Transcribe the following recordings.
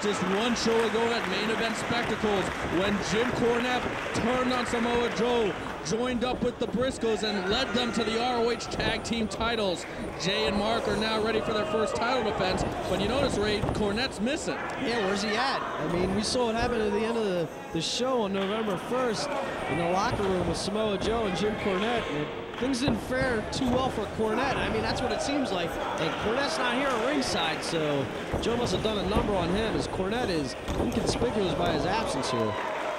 just one show ago at Main Event Spectacles when Jim Cornette turned on Samoa Joe, joined up with the Briscoes and led them to the ROH Tag Team titles. Jay and Mark are now ready for their first title defense, but you notice, Ray, Cornette's missing. Yeah, where's he at? I mean, we saw what happened at the end of the show on November 1st in the locker room with Samoa Joe and Jim Cornette. And things didn't fare too well for Cornette. I mean, that's what it seems like. And Cornette's not here at ringside, so Joe must have done a number on him, as Cornette is inconspicuous by his absence here.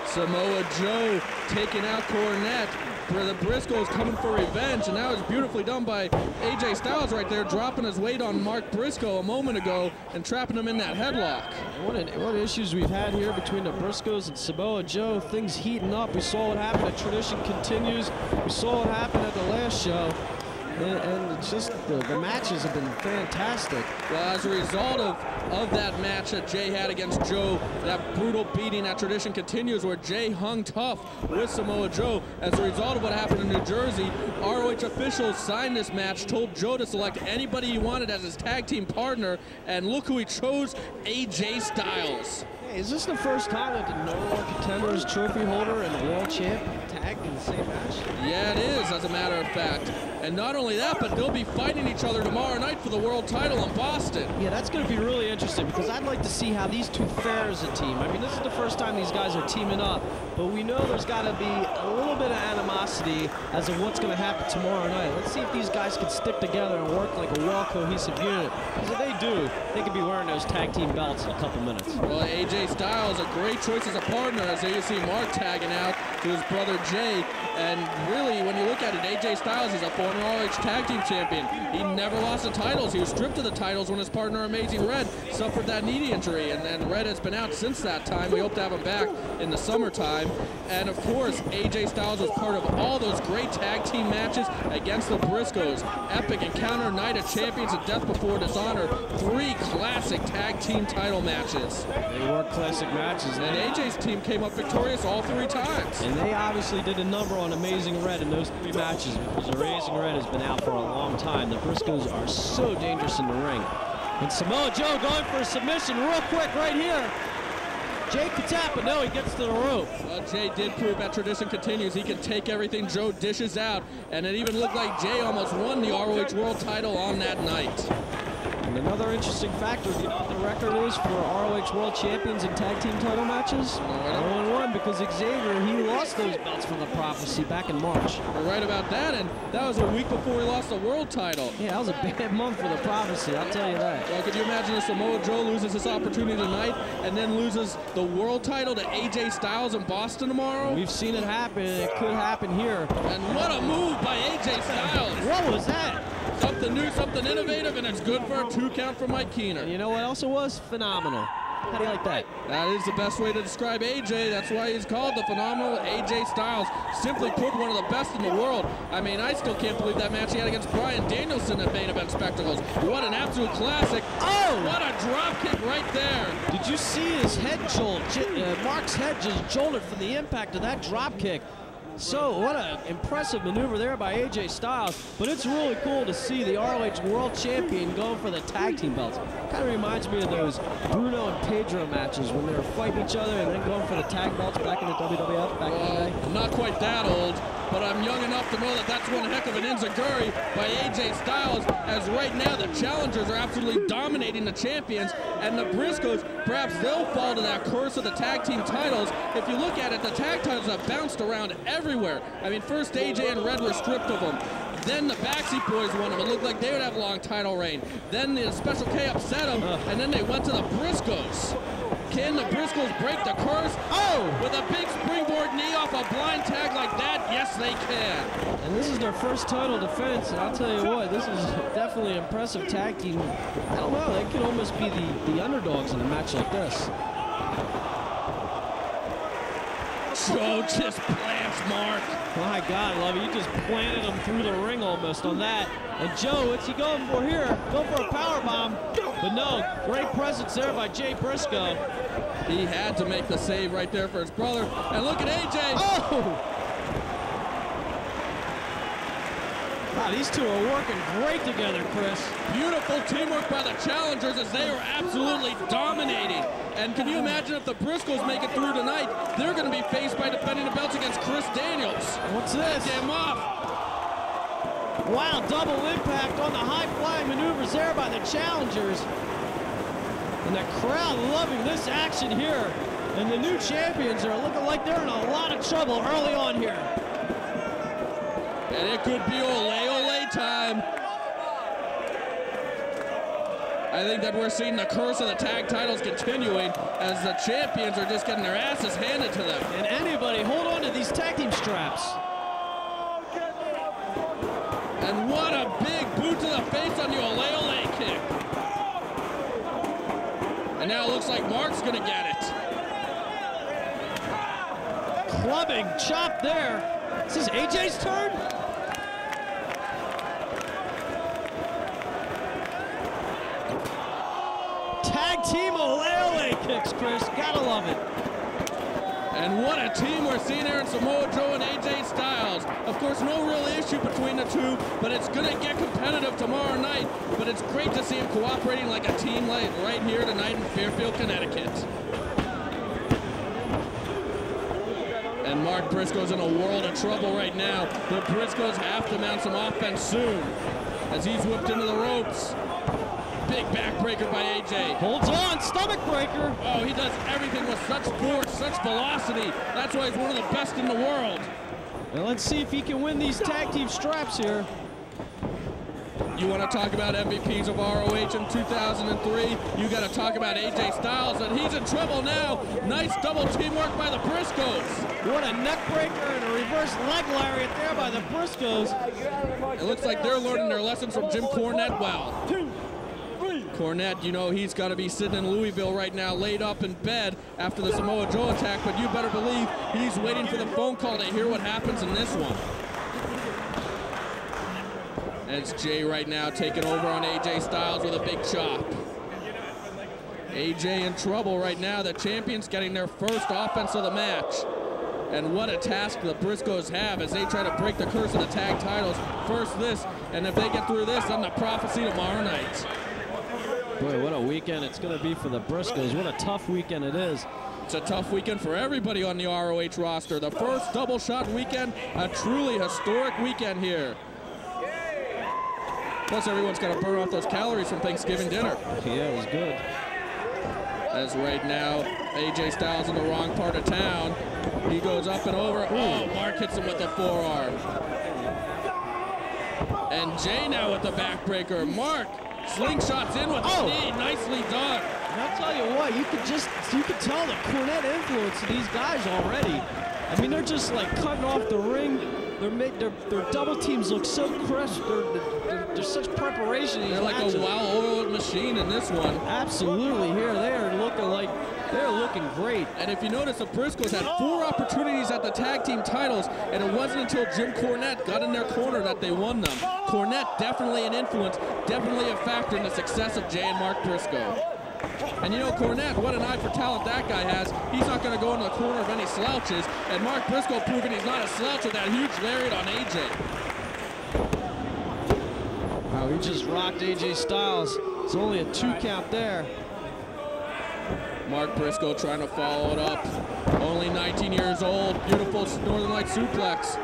Samoa Joe taking out Cornette. For the Briscoes coming for revenge, and that was beautifully done by AJ Styles right there, dropping his weight on Mark Briscoe a moment ago and trapping him in that headlock. What issues we've had here between the Briscoes and Samoa Joe. Things heating up. We saw what happened at Tradition Continues. We saw what happened at the last show. And it's just the matches have been fantastic. Well, as a result of that match that Jay had against Joe, that brutal beating at Tradition Continues where Jay hung tough with Samoa Joe, as a result of what happened in New Jersey, ROH officials signed this match, told Joe to select anybody he wanted as his tag team partner, and look who he chose, AJ Styles. Hey, is this the first time that the No More Contenders trophy holder and the world champ tagged in the same match? Yeah, it is, as a matter of fact. And not only that, but they'll be fighting each other tomorrow night for the world title in Boston. Yeah, that's going to be really interesting because I'd like to see how these two fare as a team. I mean, this is the first time these guys are teaming up, but we know there's got to be a little bit of animosity as of what's going to happen tomorrow night. Let's see if these guys can stick together and work like a well-cohesive unit. Because if they do, they could be wearing those tag team belts in a couple minutes. Well, AJ Styles, a great choice as a partner, as you see Mark tagging out to his brother Jay. And really, when you look at it, AJ Styles, he's a former ROH Tag Team Champion. He never lost the titles. He was stripped of the titles when his partner, Amazing Red, suffered that knee injury. And Red has been out since that time. We hope to have him back in the summertime. And of course, AJ Styles was part of all those great tag team matches against the Briscoes. Epic Encounter, Night of Champions, and Death Before Dishonor. 3 classic tag team title matches. They were classic matches. And AJ's team came up victorious all 3 times. And they obviously did a number on Amazing Red in those 3 matches because Amazing Red has been out for a long time. The Briscoes are so dangerous in the ring. And Samoa Joe going for a submission real quick right here. Jay could tap, but no, he gets to the rope. Well, Jay did prove that Tradition Continues. He can take everything Joe dishes out. And it even looked like Jay almost won the ROH World title on that night. And another interesting factor, do you know what the record is for ROH World Champions in tag team title matches? 0-1, because Xavier, he lost those belts from the Prophecy back in March. You're right about that, and that was a week before he lost the world title. Yeah, that was a bad month for the Prophecy, I'll tell you that. Well, could you imagine if Samoa Joe loses this opportunity tonight and then loses the world title to AJ Styles in Boston tomorrow? We've seen it happen, and it could happen here. And what a move by AJ Styles. What was that? Something new, something innovative, and it's good for a 2 count for Mike Keener. And you know what else it was? Phenomenal. How do you like that? That is the best way to describe AJ. That's why he's called the phenomenal AJ Styles. Simply put, one of the best in the world. I mean, I still can't believe that match he had against Bryan Danielson at Main Event Spectacles. What an absolute classic. Oh! What a drop kick right there. Did you see his head jolt? Mark's head just jolted from the impact of that drop kick. So, what an impressive maneuver there by AJ Styles, but it's really cool to see the ROH World Champion going for the tag team belts. Kind of reminds me of those Bruno and Pedro matches when they were fighting each other and then going for the tag belts back in the WWF back in the day. I'm not quite that old, but I'm young enough to know that that's one heck of an enziguri by AJ Styles, as right now the challengers are absolutely dominating the champions, and the Briscoes, perhaps they'll fall to that curse of the tag team titles. If you look at it, the tag titles have bounced around everywhere. I mean, first AJ and Red were stripped of them. Then the Backseat Boys won them. It looked like they would have a long title reign. Then the Special K upset them, and then they went to the Briscoes. Can the Briscoes break the curse? Oh! With a big springboard knee off a blind tag like that? Yes, they can. And this is their first title defense, and I'll tell you what, this is definitely an impressive tag team. I don't know, they could almost be the underdogs in a match like this. Joe just plants Mark. My God, Lovey, you just planted him through the ring almost on that. And Joe, what's he going for here? Going for a powerbomb. But no, great presence there by Jay Briscoe. He had to make the save right there for his brother. And look at AJ. Oh! Wow, these two are working great together, Chris. Beautiful teamwork by the challengers as they are absolutely dominating. And can you imagine if the Briscoes make it through tonight, they're going to be faced by defending the belts against Chris Daniels. What's this? Get him off. Wow, double impact on the high-flying maneuvers there by the challengers. And the crowd loving this action here. And the new champions are looking like they're in a lot of trouble early on here. And it could be ole time. I think that we're seeing the curse of the tag titles continuing as the champions are just getting their asses handed to them. And anybody hold on to these tag team straps. And what a big boot to the face on the ole kick. And now it looks like Mark's gonna get it. Clubbing chop there. Is this AJ's turn? Tag team ole kicks, Chris. Gotta love it. And what a team we're seeing here in Samoa Joe and AJ Styles. Of course, no real issue between the two, but it's going to get competitive tomorrow night. But it's great to see them cooperating like a team right here tonight in Fairfield, Connecticut. And Mark Briscoe's in a world of trouble right now. The Briscoes have to mount some offense soon as he's whipped into the ropes. Big backbreaker by AJ. Holds on, stomach breaker. Oh, he does everything with such force, such velocity. That's why he's one of the best in the world. Well, let's see if he can win these tag team straps here. You want to talk about MVPs of ROH in 2003? You got to talk about AJ Styles, and he's in trouble now. Nice double teamwork by the Briscoes. What a neck breaker and a reverse leg lariat there by the Briscoes. It looks like they're learning their lessons from Jim Cornette well. Cornette, you know, he's got to be sitting in Louisville right now, laid up in bed after the Samoa Joe attack, but you better believe he's waiting for the phone call to hear what happens in this one. And it's Jay right now taking over on AJ Styles with a big chop. AJ in trouble right now. The champions getting their first offense of the match. And what a task the Briscoes have as they try to break the curse of the tag titles. First this, and if they get through this, then the prophecy tomorrow night. Boy, what a weekend it's going to be for the Briscoes. What a tough weekend it is. It's a tough weekend for everybody on the ROH roster. The first double shot weekend, a truly historic weekend here. Plus, everyone's got to burn off those calories from Thanksgiving dinner. Yeah, it was good. As right now, AJ Styles in the wrong part of town. He goes up and over. Oh, Mark hits him with the forearm. And Jay now with the backbreaker. Mark slingshots in with the knee. Nicely done. And I'll tell you what, you could tell the Cornette influence of these guys already. I mean, they're just like cutting off the ring. Their double teams look so crisp. There's such preparation in these They're like matches. a well-oiled machine in this one. Absolutely. Here they are looking great. And if you notice, the Briscoes had 4 opportunities at the tag team titles, and it wasn't until Jim Cornette got in their corner that they won them. Cornette definitely an influence, definitely a factor in the success of Jay and Mark Briscoe. And you know, Cornette, what an eye for talent that guy has. He's not going to go into the corner of any slouches. And Mark Briscoe proving he's not a slouch with that huge lariat on AJ. Wow, he just rocked AJ Styles. It's only a 2 count there. Mark Briscoe trying to follow it up. Only 19 years old. Beautiful Northern Light suplex.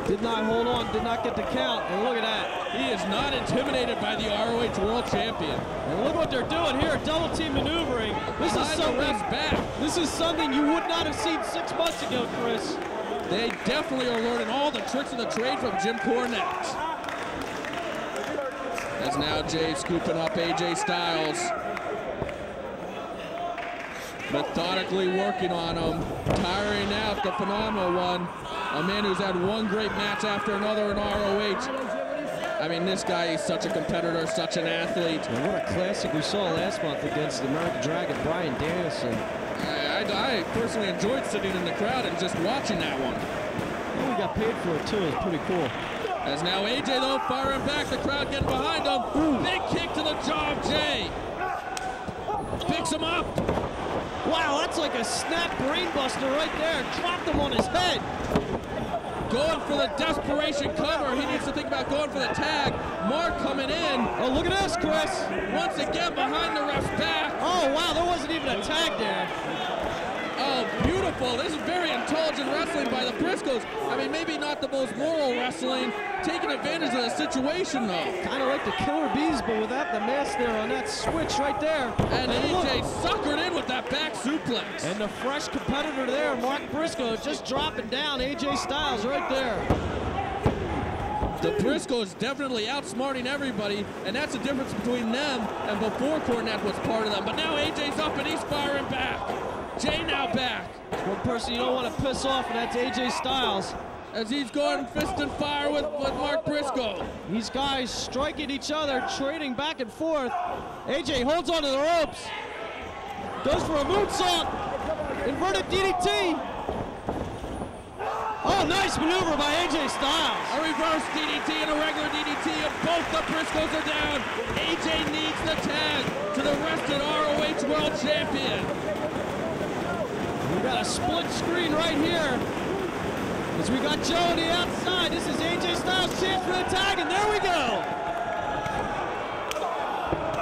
Did not hold on, did not get the count, and look at that. He is not intimidated by the ROH World Champion. And look what they're doing here, double team maneuvering. This is something you would not have seen 6 months ago, Chris. They definitely are learning all the tricks of the trade from Jim Cornette. As now Jay scooping up AJ Styles. Methodically working on him, tiring out the phenomenal one. A man who's had one great match after another in ROH. I mean, this guy is such a competitor, such an athlete. And what a classic we saw last month against the American Dragon, Bryan Danielson. I personally enjoyed sitting in the crowd and just watching that one. And we got paid for it too, it's pretty cool. As now AJ though firing back, the crowd getting behind him. Ooh. Big kick to the jaw of Jay. Picks him up. Wow, that's like a snap brainbuster right there. Dropped him on his head. Going for the desperation cover. He needs to think about going for the tag. Mark coming in. Oh, look at this, Chris. Once again behind the ref's back. Oh, wow, there wasn't even a tag there. Oh, beautiful. This is very intelligent wrestling by the Briscoes. I mean, maybe not the most moral wrestling, taking advantage of the situation, though. Kind of like the Killer Bees, but without the mask there on that switch right there. And AJ suckered in with that back suplex. And the fresh competitor there, Mark Briscoe, just dropping down AJ Styles right there. The Briscoes definitely outsmarting everybody, and that's the difference between them and before Cornette was part of them. But now AJ's up and he's firing back. Jay now back. One person you don't want to piss off, and that's AJ Styles. As he's going fist and fire with Mark Briscoe. These guys striking each other, trading back and forth. AJ holds onto the ropes. Goes for a moonsault. Inverted DDT. Oh, nice maneuver by AJ Styles. A reverse DDT and a regular DDT, and both the Briscoes are down. AJ needs the tag to the rested ROH World Champion. We got a split screen right here. As we got Joe on the outside. This is AJ Styles' chance for the tag, and there we go.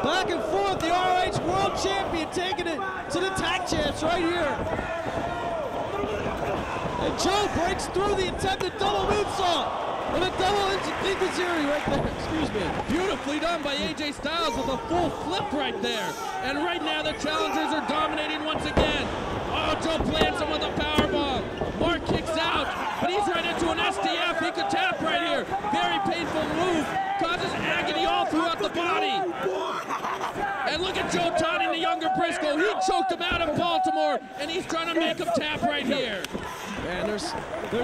Back and forth, the ROH World Champion taking it to the tag champs right here. And Joe breaks through the attempted double moonsault. And a double Inquisiri right there, excuse me. Beautifully done by AJ Styles with a full flip right there. And right now the challengers are dominating once again. Oh, Joe plants him with a powerbomb. Mark kicks out, but he's right into an STF. He could tap right here. Very painful move. Causes agony all throughout the body. And look at Joe taunting the younger Briscoe. He choked him out in Baltimore, and he's trying to make him tap right here. Man, there's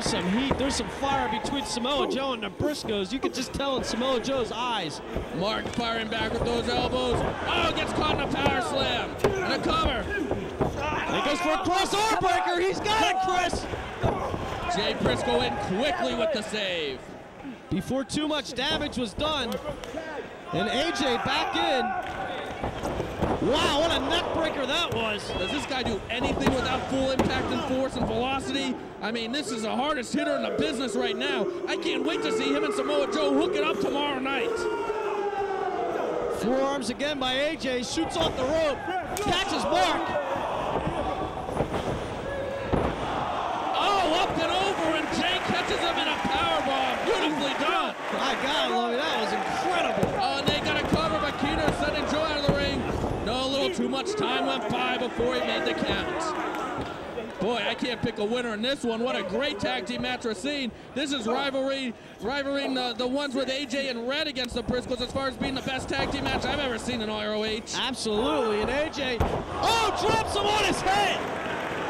some heat, there's some fire between Samoa Joe and the Briscoes. You could just tell in Samoa Joe's eyes. Mark firing back with those elbows. Oh, gets caught in a power slam. And a cover. He goes for a cross arm breaker. He's got it, Chris. Jay Briscoe in quickly with the save. Before too much damage was done. And AJ back in. Wow, what a neck breaker that was. Does this guy do anything without full impact and force and velocity? I mean, this is the hardest hitter in the business right now. I can't wait to see him and Samoa Joe hook it up tomorrow night. Forearms again by AJ, shoots off the rope, catches Mark. Oh, up and over, and Jay catches him in a powerbomb. Beautifully done. My God, Lovey, that was incredible. Oh, and they got a cover by Keener, sending Joe out of the ring. No, a little too much time went by before he made the count. Boy, I can't pick a winner in this one. What a great tag team match we're seeing. This is rivaling the ones with AJ and Red against the Briscoes as far as being the best tag team match I've ever seen in ROH. Absolutely, and AJ, oh, drops him on his head.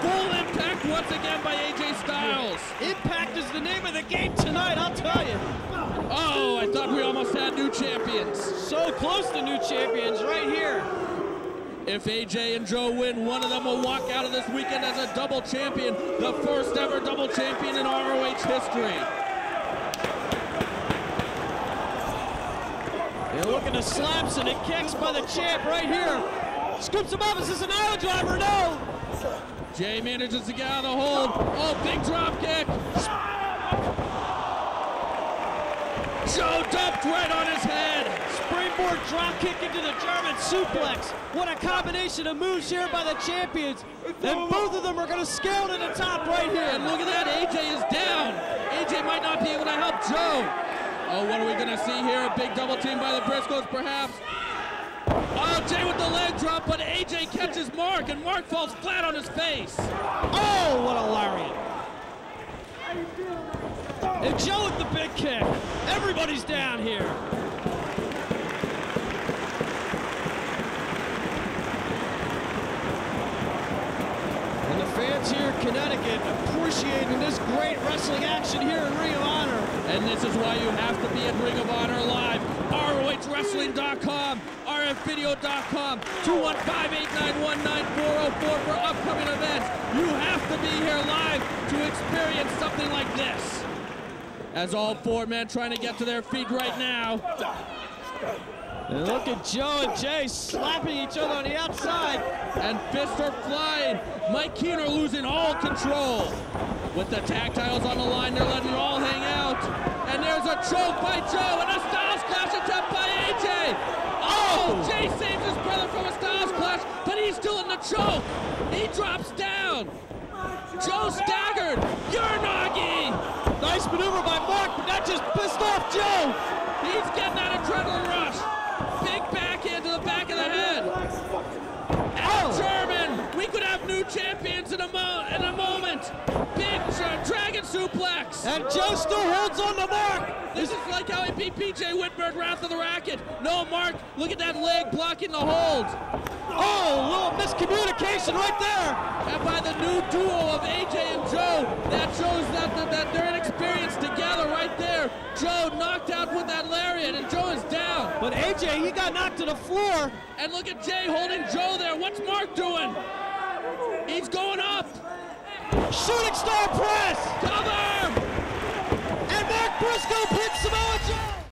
Full impact once again by AJ Styles. Impact is the name of the game tonight, I'll tell you. Oh, I thought we almost had new champions. So close to new champions right here. If AJ and Joe win, one of them will walk out of this weekend as a double champion, the first ever double champion in ROH history. They're looking to slaps and it kicks by the champ right here. Scoops him up, is this an aisle driver? No! Jay manages to get out of the hold. Oh, big drop kick. Joe dumped right on his head. Springboard drop kick into the German suplex. What a combination of moves here by the champions. And both of them are going to scale to the top right here. And look at that, AJ is down. AJ might not be able to help Joe. Oh, what are we going to see here? A big double team by the Briscoes, perhaps. Oh, Jay with the leg drop, but AJ catches Mark, and Mark falls flat on his face. Oh, what a lariat. And Joe with the big kick. Everybody's down here. And the fans here in Connecticut appreciating this great wrestling action here in Ring of Honor. And this is why you have to be at Ring of Honor Live. ROHWrestling.com, RFVideo.com, 215-891-9404 for upcoming events. You have to be here live to experience something like this. As all four men trying to get to their feet right now. And look at Joe and Jay slapping each other on the outside. And fists are flying. Mike Keener losing all control. With the tag titles on the line, they're letting it all hang out. And there's a choke by Joe and a Styles Clash attempt by AJ. Oh, Jay saves his brother from a Styles Clash, but he's still in the choke. He drops down. Joe staggered. Uranagi. Nice maneuver by Mark, but that just pissed off Joe. He's getting that adrenaline rush. Big backhand to the back of the head. And German. We could have new champions in a moment. Big dragon suplex. And Joe still holds on to Mark. This is like how he beat PJ Whitmer, Wrath of the Racket. No, Mark, look at that leg blocking the hold. Oh, a little miscommunication right there. And by the new duo of AJ and Joe, that shows that they're inexperienced together right there. Joe knocked out with that lariat, and Joe is down. But AJ, he got knocked to the floor. And look at Jay holding Joe there. What's Mark doing? He's going up. Shooting star press. Cover. And Mark Briscoe pins him